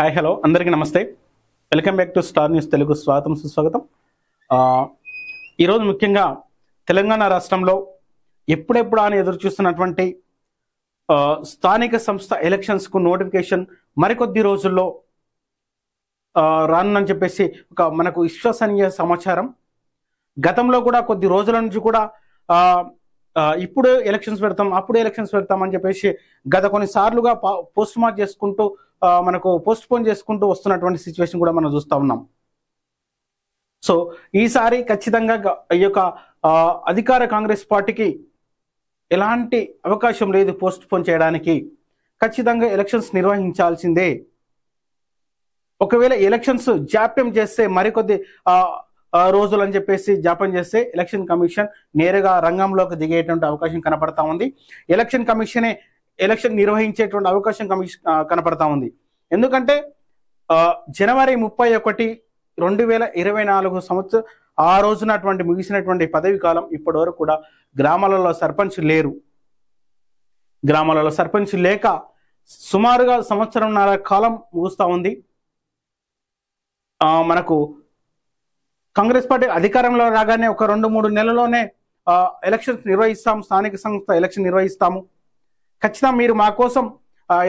Hi hello అందరికీ నమస్తే. Welcome back to star news Telugu. స్వాగతం సుస్వాగతం. ఈరోజు ముఖ్యంగా తెలంగాణ రాష్ట్రంలో ఎప్పుడెప్పుడు అని ఎదురు చూస్తున్నటువంటి స్థానిక సంస్థ ఎలక్షన్స్కు నోటిఫికేషన్ మరికొద్ది రోజుల్లో రానుందని చెప్పేసి ఒక మనకు విశ్వసనీయ సమాచారం. గతంలో కూడా కొద్ది రోజుల నుంచి కూడా ఇప్పుడు ఎలక్షన్స్ పెడతాం అప్పుడు ఎలక్షన్స్ పెడతాం అని చెప్పేసి గత కొన్నిసార్లుగా పోస్ట్ మార్క్ చేసుకుంటూ మనకు పోస్ట్ పోన్ చేసుకుంటూ వస్తున్నటువంటి సిచ్యువేషన్ కూడా మనం చూస్తూ ఉన్నాం. సో ఈసారి ఖచ్చితంగా ఈ యొక్క అధికార కాంగ్రెస్ పార్టీకి ఎలాంటి అవకాశం లేదు పోస్ట్ పోన్ చేయడానికి. ఖచ్చితంగా ఎలక్షన్స్ నిర్వహించాల్సిందే. ఒకవేళ ఎలక్షన్స్ జాప్యం చేస్తే మరికొద్ది రోజులు అని చెప్పేసి జాప్యం చేస్తే ఎలక్షన్ కమిషన్ నేరుగా రంగంలోకి దిగేటువంటి అవకాశం కనపడతా ఉంది. ఎలక్షన్ కమిషనే ఎలక్షన్ నిర్వహించేటువంటి అవకాశం కనపడతా ఉంది. ఎందుకంటే జనవరి 31, 2024 సంవత్సరం ఆ రోజునటువంటి ముగిసినటువంటి పదవి కాలం ఇప్పటి వరకు కూడా గ్రామాలలో సర్పంచ్ లేరు. గ్రామాలలో సర్పంచ్ లేక సుమారుగా సంవత్సరంన్నర కాలం ముగుస్తూ ఉంది. మనకు కాంగ్రెస్ పార్టీ అధికారంలో రాగానే ఒక 2-3 నెలల్లోనే ఎలక్షన్స్ నిర్వహిస్తాం, స్థానిక సంస్థ ఎలక్షన్ నిర్వహిస్తాము, ఖచ్చితంగా మీరు మా కోసం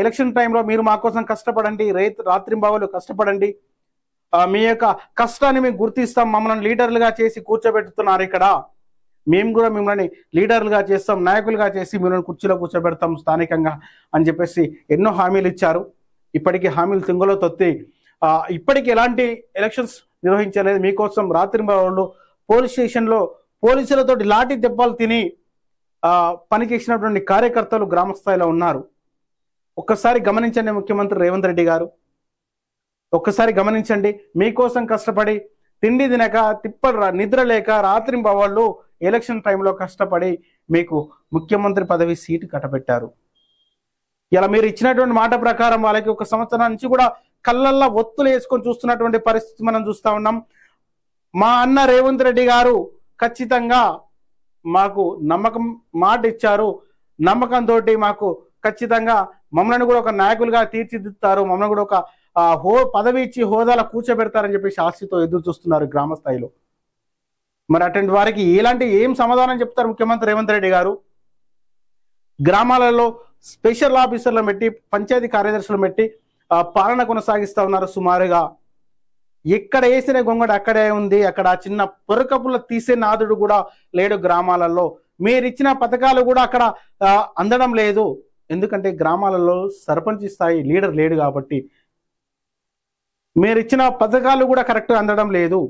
ఎలక్షన్ టైంలో మీరు మా కోసం కష్టపడండి, రాత్రింబావులు కష్టపడండి, మీ యొక్క కష్టాన్ని మేము గుర్తిస్తాం, మమ్మల్ని లీడర్లుగా చేసి కూర్చోబెడుతున్నారు ఇక్కడ, మేము కూడా మిమ్మల్ని లీడర్లుగా చేస్తాం, నాయకులుగా చేసి మిమ్మల్ని కుర్చీలో కూర్చోబెడతాం స్థానికంగా అని చెప్పేసి ఎన్నో హామీలు ఇచ్చారు. ఇప్పటికీ హామీలు తింగలో తొత్తి ఇప్పటికి ఎలాంటి ఎలక్షన్స్ నిర్వహించలేదు. మీకోసం రాత్రింబావులు పోలీస్ స్టేషన్లో పోలీసులతో లాఠీ దెబ్బలు తిని పనిచేసినటువంటి కార్యకర్తలు గ్రామ స్థాయిలో ఉన్నారు. ఒక్కసారి గమనించండి ముఖ్యమంత్రి రేవంత్ రెడ్డి గారు, ఒక్కసారి గమనించండి. మీకోసం కష్టపడి తిండి తినక నిద్ర లేక రాత్రింబావాళ్ళు ఎలక్షన్ టైంలో కష్టపడి మీకు ముఖ్యమంత్రి పదవి సీటు కట్టబెట్టారు. ఇలా మీరు ఇచ్చినటువంటి మాట ప్రకారం వాళ్ళకి ఒక సంవత్సరం నుంచి కూడా కళ్ళల్లో ఒత్తులు వేసుకొని చూస్తున్నటువంటి పరిస్థితి మనం చూస్తూ ఉన్నాం. మా అన్న రేవంత్ రెడ్డి గారు ఖచ్చితంగా మాకు నమ్మకం మాట ఇచ్చారు. నమ్మకంతో మాకు ఖచ్చితంగా మమ్మల్ని కూడా ఒక నాయకులుగా తీర్చిదిద్దుతారు, మమ్మల్ని కూడా ఒక పదవి ఇచ్చి హోదాలో కూర్చోబెడతారని చెప్పేసి ఆశతో ఎదురు చూస్తున్నారు గ్రామ స్థాయిలో. మరి అటువంటి వారికి ఏం సమాధానం చెప్తారు ముఖ్యమంత్రి రేవంత్ రెడ్డి గారు? గ్రామాలలో స్పెషల్ ఆఫీసర్లను పెట్టి పంచాయతీ కార్యదర్శులు పెట్టి పాలన కొనసాగిస్తా ఉన్నారు. సుమారుగా ఎక్కడ వేసిన గొంగడ అక్కడే ఉంది. అక్కడ చిన్న పొరకపుల తీసే నాదుడు కూడా లేడు గ్రామాలలో. మీరిచ్చిన పథకాలు కూడా అక్కడ అందడం లేదు. ఎందుకంటే గ్రామాలలో సర్పంచ్ స్థాయి లీడర్ లేడు కాబట్టి మీరిచ్చిన పథకాలు కూడా కరెక్ట్గా అందడం లేదు.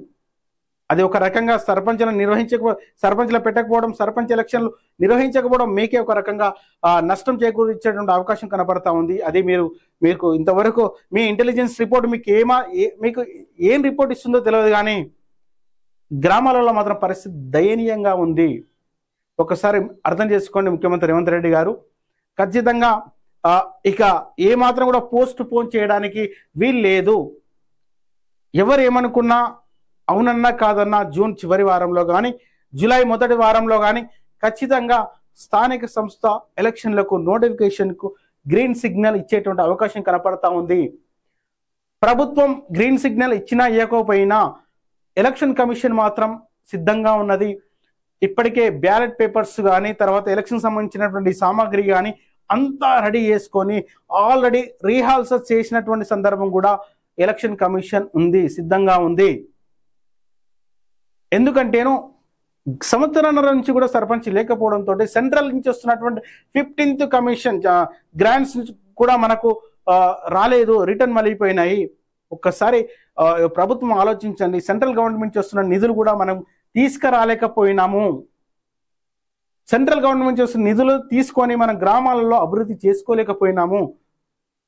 అది ఒక రకంగా సర్పంచ్లు పెట్టకపోవడం, సర్పంచ్ ఎలక్షన్లు నిర్వహించకపోవడం మీకే ఒక రకంగా నష్టం చేకూర్చేటువంటి అవకాశం కనపడతా ఉంది. అది మీకు ఇంతవరకు మీ ఇంటెలిజెన్స్ రిపోర్ట్ మీకు ఏం రిపోర్ట్ ఇస్తుందో తెలియదు, కానీ గ్రామాలలో మాత్రం పరిస్థితి దయనీయంగా ఉంది. ఒకసారి అర్థం చేసుకోండి ముఖ్యమంత్రి రేవంత్ రెడ్డి గారు. ఖచ్చితంగా ఇక ఏమాత్రం కూడా పోస్ట్ పోన్ చేయడానికి వీలు లేదు. ఎవరు ఏమనుకున్నా అవునన్నా కాదన్నా జూన్ చివరి వారంలో కానీ జూలై మొదటి వారంలో కానీ ఖచ్చితంగా స్థానిక సంస్థ ఎలక్షన్లకు నోటిఫికేషన్కు గ్రీన్ సిగ్నల్ ఇచ్చేటువంటి అవకాశం కనపడతా ఉంది. ప్రభుత్వం గ్రీన్ సిగ్నల్ ఇచ్చినా ఇవ్వకపోయినా ఎలక్షన్ కమిషన్ మాత్రం సిద్ధంగా ఉన్నది. ఇప్పటికే బ్యాలెట్ పేపర్స్ కానీ తర్వాత ఎలక్షన్ సంబంధించినటువంటి సామాగ్రి కానీ అంతా రెడీ చేసుకొని ఆల్రెడీ రీహార్సల్ చేసినటువంటి సందర్భం కూడా ఎలక్షన్ కమిషన్ సిద్ధంగా ఉంది. ఎందుకంటేను సంవత్సరాల నుంచి కూడా సర్పంచ్ లేకపోవడంతో సెంట్రల్ నుంచి వస్తున్నటువంటి 15th కమిషన్ గ్రాంట్స్ కూడా మనకు రాలేదు, రిటర్న్ మళ్ళీపోయినాయి. ఒక్కసారి ప్రభుత్వం ఆలోచించండి. సెంట్రల్ గవర్నమెంట్ నుంచి వస్తున్న నిధులు కూడా మనం తీసుకురాలేకపోయినాము. సెంట్రల్ గవర్నమెంట్ నుంచి వస్తున్న నిధులు తీసుకొని మన గ్రామాలలో అభివృద్ధి చేసుకోలేకపోయినాము.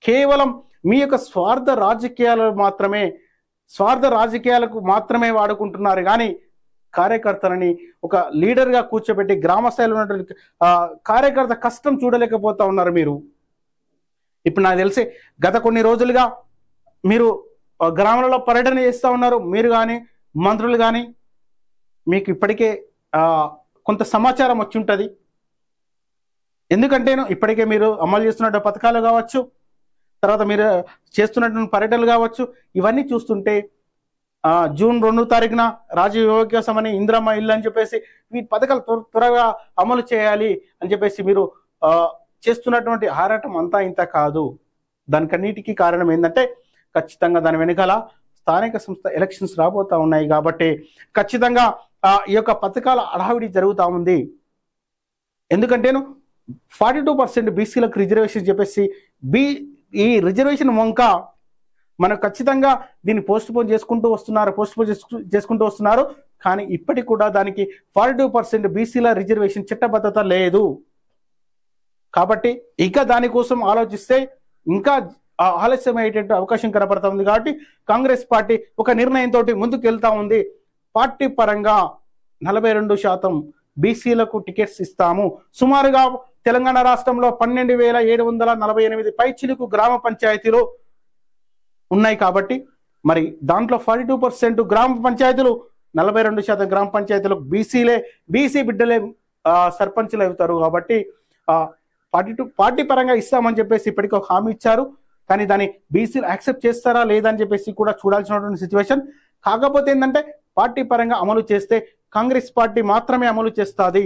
కేవలం మీ యొక్క స్వార్థ రాజకీయాలకు మాత్రమే వాడుకుంటున్నారు, కానీ కార్యకర్తలని ఒక లీడర్గా కూర్చోబెట్టి గ్రామ స్థాయిలో ఉన్నటువంటి కార్యకర్త కష్టం చూడలేకపోతా ఉన్నారు మీరు. ఇప్పుడు నాకు తెలిసి గత కొన్ని రోజులుగా మీరు గ్రామాలలో పర్యటన చేస్తూ ఉన్నారు. మీరు కానీ మంత్రులు కానీ మీకు ఇప్పటికే కొంత సమాచారం వచ్చి ఉంటుంది. ఎందుకంటే ఇప్పటికే మీరు అమలు చేస్తున్న పథకాలు కావచ్చు, తర్వాత మీరు చేస్తున్నటువంటి పర్యటనలు కావచ్చు, ఇవన్నీ చూస్తుంటే జూన్ 2వ తారీఖున రాజీవ్ యువకోసం అని ఇందిరమ్మ ఇల్లు అని చెప్పేసి ఈ పథకాలు త్వరగా అమలు చేయాలి అని చెప్పేసి మీరు చేస్తున్నటువంటి ఆరాటం అంతా ఇంత కాదు. దానికన్నిటికీ కారణం ఏంటంటే ఖచ్చితంగా దాని వెనకాల స్థానిక సంస్థ ఎలక్షన్స్ రాబోతా ఉన్నాయి కాబట్టి ఖచ్చితంగా ఈ యొక్క పథకాల అడావిడి జరుగుతూ ఉంది. ఎందుకంటేను 42% బీసీలకు రిజర్వేషన్ చెప్పేసి ఈ రిజర్వేషన్ వంక మనకు ఖచ్చితంగా దీన్ని పోస్ట్ పోన్ చేసుకుంటూ వస్తున్నారు. కానీ ఇప్పటికి కూడా దానికి 42% బీసీల రిజర్వేషన్ చట్టబద్ధత లేదు. కాబట్టి ఇక దానికోసం ఆలోచిస్తే ఇంకా ఆలస్యం అయ్యేటట్టు అవకాశం కనపడుతుంది. కాబట్టి కాంగ్రెస్ పార్టీ ఒక నిర్ణయంతో ముందుకు వెళ్తా ఉంది. పార్టీ పరంగా 42% బీసీలకు టికెట్స్ ఇస్తాము. సుమారుగా తెలంగాణ రాష్ట్రంలో 12,748 పైచిలుకు గ్రామ పంచాయతీలు ఉన్నాయి. కాబట్టి మరి దాంట్లో 42% గ్రామ పంచాయతీలు, 42% గ్రామ పంచాయతీలకు బీసీ బిడ్డలే సర్పంచ్లు అవుతారు. కాబట్టి పార్టీ పరంగా ఇస్తామని చెప్పేసి ఇప్పటికీ ఒక హామీ ఇచ్చారు. కానీ దాన్ని బీసీలు యాక్సెప్ట్ చేస్తారా లేదా అని చెప్పేసి కూడా చూడాల్సినటువంటి సిచ్యువేషన్. కాకపోతే ఏంటంటే పార్టీ పరంగా అమలు చేస్తే కాంగ్రెస్ పార్టీ మాత్రమే అమలు చేస్తుంది.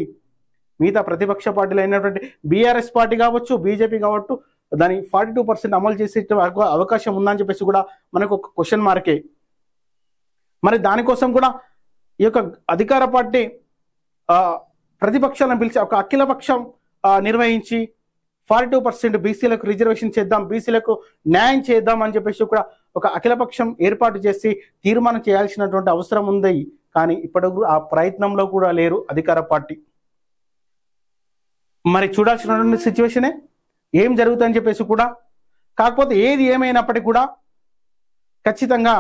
మిగతా ప్రతిపక్ష పార్టీలు అయినటువంటి బీఆర్ఎస్ పార్టీ కావచ్చు, బీజేపీ కావచ్చు, దాని 42% అమలు చేసే అవకాశం ఉందని చెప్పేసి కూడా మనకు ఒక క్వశ్చన్ మార్కే. మరి దానికోసం కూడా ఈ యొక్క అధికార పార్టీ ప్రతిపక్షాలను పిలిచి ఒక అఖిలపక్షం నిర్వహించి 42% బీసీలకు రిజర్వేషన్ చేద్దాం, బీసీలకు న్యాయం చేద్దాం అని చెప్పేసి కూడా ఒక అఖిలపక్షం ఏర్పాటు చేసి తీర్మానం చేయాల్సినటువంటి అవసరం ఉంది. కానీ ఇప్పటికు ఆ ప్రయత్నంలో కూడా లేరు అధికార పార్టీ. మరి చూడాల్సినటువంటి సిచ్యువేషనే ఏం జరుగుతుందని చెప్పేసి కూడా. కాకపోతే ఏది ఏమైనప్పటికీ కూడా ఖచ్చితంగా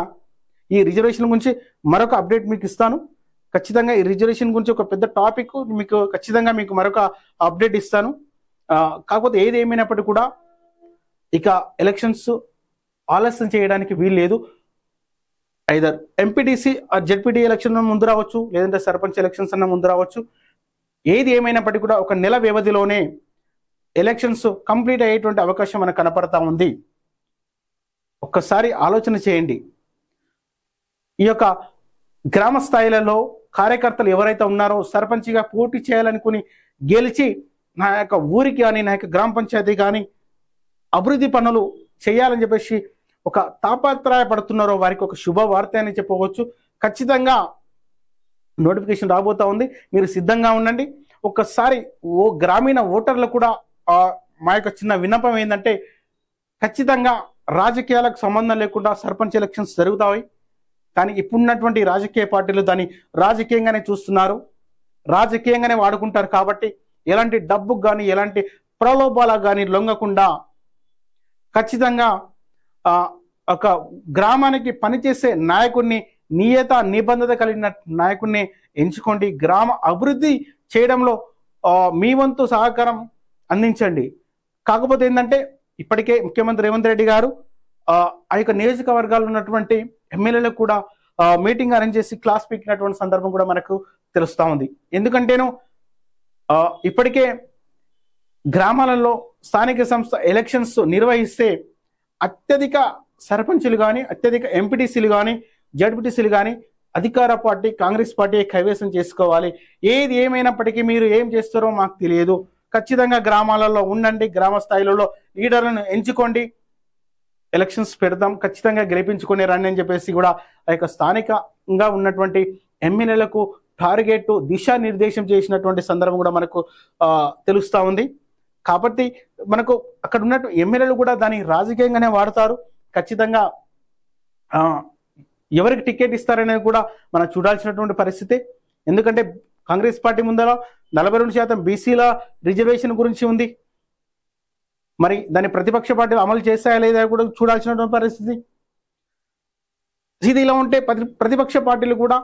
ఈ రిజర్వేషన్ గురించి మరొక అప్డేట్ మీకు ఇస్తాను. ఖచ్చితంగా ఈ రిజర్వేషన్ గురించి ఒక పెద్ద టాపిక్ ఖచ్చితంగా మీకు మరొక అప్డేట్ ఇస్తాను. కాకపోతే ఏది ఏమైనప్పటికీ కూడా ఇక ఎలక్షన్స్ ఆలస్యం చేయడానికి వీలు లేదు. ఐదర్ ఎంపీటీసీ జెడ్పీటీ ఎలక్షన్ ముందు రావచ్చు, లేదంటే సర్పంచ్ ఎలక్షన్స్ అన్న ముందు రావచ్చు. ఏది ఏమైనప్పటికీ కూడా ఒక నెల వ్యవధిలోనే ఎలక్షన్స్ కంప్లీట్ అయ్యేటువంటి అవకాశం మనకు కనపడతా ఉంది. ఒక్కసారి ఆలోచన చేయండి. ఈ యొక్క గ్రామ స్థాయిలలో కార్యకర్తలు ఎవరైతే ఉన్నారో సర్పంచ్గా పోటీ చేయాలనుకుని గెలిచి నా యొక్క ఊరికి కానీ నా యొక్క గ్రామ పంచాయతీ కానీ అభివృద్ధి పనులు చేయాలని చెప్పేసి ఒక తాపత్రయపడుతున్నారో వారికి ఒక శుభవార్త అని చెప్పవచ్చు. ఖచ్చితంగా నోటిఫికేషన్ రాబోతా ఉంది, మీరు సిద్ధంగా ఉండండి. ఒక్కసారి గ్రామీణ ఓటర్లు కూడా మా యొక్క చిన్న విన్నపం ఏంటంటే ఖచ్చితంగా రాజకీయాలకు సంబంధం లేకుండా సర్పంచ్ ఎలక్షన్స్ జరుగుతాయి. కానీ ఇప్పుడున్నటువంటి రాజకీయ పార్టీలు దాన్ని రాజకీయంగానే చూస్తున్నారు, రాజకీయంగానే వాడుకుంటారు. కాబట్టి ఎలాంటి డబ్బుకు కానీ ఎలాంటి ప్రలోభాలకు కానీ లొంగకుండా ఖచ్చితంగా ఒక గ్రామానికి పనిచేసే నాయకుడిని, నిబద్ధత కలిగిన నాయకుడిని ఎంచుకోండి. గ్రామ అభివృద్ధి చేయడంలో మీ వంతు సహకారం అందించండి. కాకపోతే ఏంటంటే ఇప్పటికే ముఖ్యమంత్రి రేవంత్ రెడ్డి గారు ఆ యొక్క నియోజకవర్గాల్లో ఉన్నటువంటి ఎమ్మెల్యేలకు కూడా మీటింగ్ అరేంజ్ చేసి క్లాస్ పీకినటువంటి సందర్భం కూడా మనకు తెలుస్తూ ఉంది. ఎందుకంటేను ఇప్పటికే గ్రామాలలో స్థానిక సంస్థ ఎలక్షన్స్ నిర్వహిస్తే అత్యధిక సర్పంచులు కానీ, అత్యధిక ఎంపీటీసీలు కానీ, జడ్పీటీసీలు కానీ అధికార పార్టీ కాంగ్రెస్ పార్టీ కైవసం చేసుకోవాలి. ఏది ఏమైనప్పటికీ మీరు ఏం చేస్తారో మాకు తెలియదు. ఖచ్చితంగా గ్రామాలలో ఉండండి, గ్రామ స్థాయిలలో లీడర్లను ఎంచుకోండి, ఎలక్షన్స్ పెడదాం, ఖచ్చితంగా గెలిపించుకునే రండి అని చెప్పేసి కూడా ఆ యొక్క స్థానికంగా ఉన్నటువంటి ఎమ్మెల్యేలకు టార్గెట్ దిశానిర్దేశం చేసినటువంటి సందర్భం కూడా మనకు తెలుస్తూ ఉంది. కాబట్టి మనకు అక్కడ ఉన్నట్టు ఎమ్మెల్యేలు కూడా దాన్ని రాజకీయంగానే వాడతారు. ఖచ్చితంగా ఎవరికి టికెట్ ఇస్తారనేది కూడా మనం చూడాల్సినటువంటి పరిస్థితి. ఎందుకంటే కాంగ్రెస్ పార్టీ ముందర 42% బీసీల రిజర్వేషన్ గురించి ఉంది. మరి దాన్ని ప్రతిపక్ష పార్టీలు అమలు చేస్తాయా లేదా కూడా చూడాల్సినటువంటి పరిస్థితి. ఇది ఇలా ఉంటే ప్రతిపక్ష పార్టీలు కూడా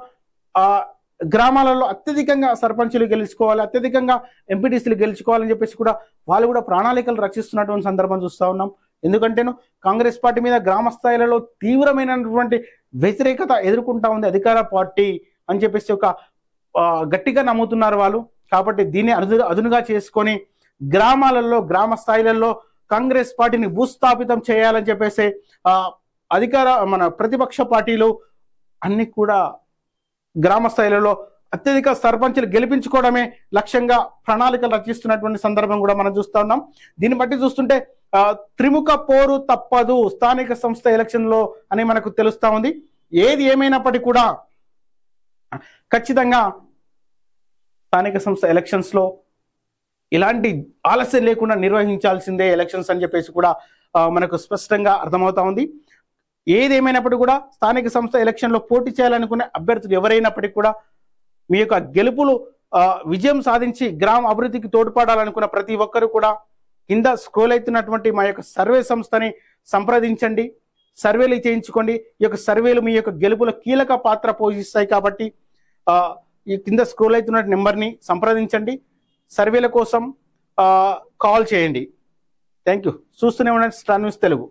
గ్రామాలలో అత్యధికంగా సర్పంచులు గెలుచుకోవాలి, అత్యధికంగా ఎంపీటీసీలు గెలుచుకోవాలని చెప్పేసి కూడా వాళ్ళు కూడా ప్రణాళికలు రచిస్తున్నటువంటి సందర్భం చూస్తూ ఉన్నాం. ఎందుకంటేను కాంగ్రెస్ పార్టీ మీద గ్రామ స్థాయిలలో తీవ్రమైనటువంటి వ్యతిరేకత ఎదుర్కొంటా ఉంది అధికార పార్టీ అని చెప్పేసి ఒక గట్టిగా నమ్ముతున్నారు వాళ్ళు. కాబట్టి దీన్ని అదునుగా చేసుకొని గ్రామాలలో, గ్రామ స్థాయిలలో కాంగ్రెస్ పార్టీని భూస్థాపితం చేయాలని చెప్పేసి మన ప్రతిపక్ష పార్టీలు అన్ని కూడా గ్రామ స్థాయిలలో అత్యధిక సర్పంచులు గెలిపించుకోవడమే లక్ష్యంగా ప్రణాళికలు రచిస్తున్నటువంటి సందర్భం కూడా మనం చూస్తా ఉన్నాం. దీన్ని బట్టి చూస్తుంటే త్రిముఖ పోరు తప్పదు స్థానిక సంస్థ ఎలక్షన్ లో అని మనకు తెలుస్తా ఉంది. ఏది ఏమైనప్పటికీ కూడా ఖచ్చితంగా స్థానిక సంస్థ ఎలక్షన్స్ లో ఇలాంటి ఆలస్యం లేకుండా నిర్వహించాల్సిందే ఎలక్షన్స్ అని చెప్పేసి కూడా మనకు స్పష్టంగా అర్థమవుతా ఉంది. ఏదేమైనప్పటికీ కూడా స్థానిక సంస్థ ఎలక్షన్ లో పోటీ చేయాలనుకునే అభ్యర్థులు ఎవరైనప్పటికీ కూడా మీ యొక్క గెలుపులు విజయం సాధించి గ్రామ అభివృద్ధికి తోడ్పడాలనుకున్న ప్రతి ఒక్కరు కూడా కింద స్క్రోల్ అవుతున్నటువంటి మా యొక్క సర్వే సంస్థని సంప్రదించండి, సర్వేలు చేయించుకోండి. ఈ యొక్క సర్వేలు మీ యొక్క గెలుపులో కీలక పాత్ర పోషిస్తాయి కాబట్టి ఈ కింద స్క్రోల్ అవుతున్న నెంబర్ని సంప్రదించండి, సర్వేల కోసం కాల్ చేయండి. Thank you. చూస్తూనే ఉండండి స్టార్ న్యూస్ తెలుగు.